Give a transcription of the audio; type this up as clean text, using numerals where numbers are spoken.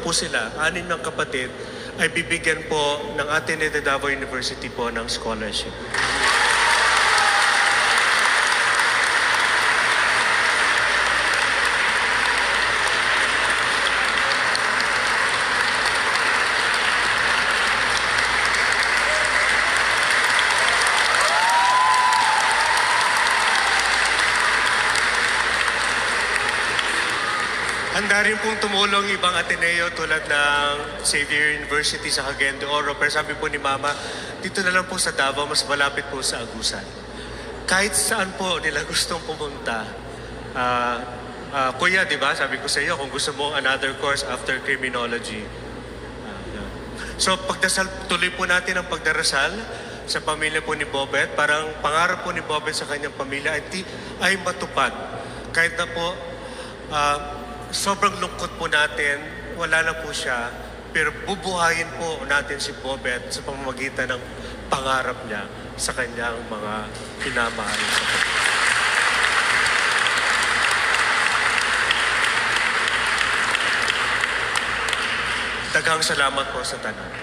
po sila, 6 ng kapatid, ay bibigyan po ng Ateneo de Davao University po ng scholarship. Handa rin pong tumulong ibang Ateneo tulad ng Xavier University sa Cagayan de Oro. Pero sabi po ni Mama, dito na lang po sa Davao, mas malapit po sa Agusan. Kahit saan po nila gustong pumunta. Kuya, di ba? Sabi ko sa iyo, kung gusto mo another course after criminology. Yan. So tuloy po natin ang pagdarasal sa pamilya po ni Bobet. Parang pangarap po ni Bobet sa kanyang pamilya ay matupad. Kahit na po sobrang lungkot po natin, wala na po siya, pero bubuhayin po natin si Bobet sa pamamagitan ng pangarap niya sa kanyang mga pinamahal sa kanya. Daghang salamat po sa tanan.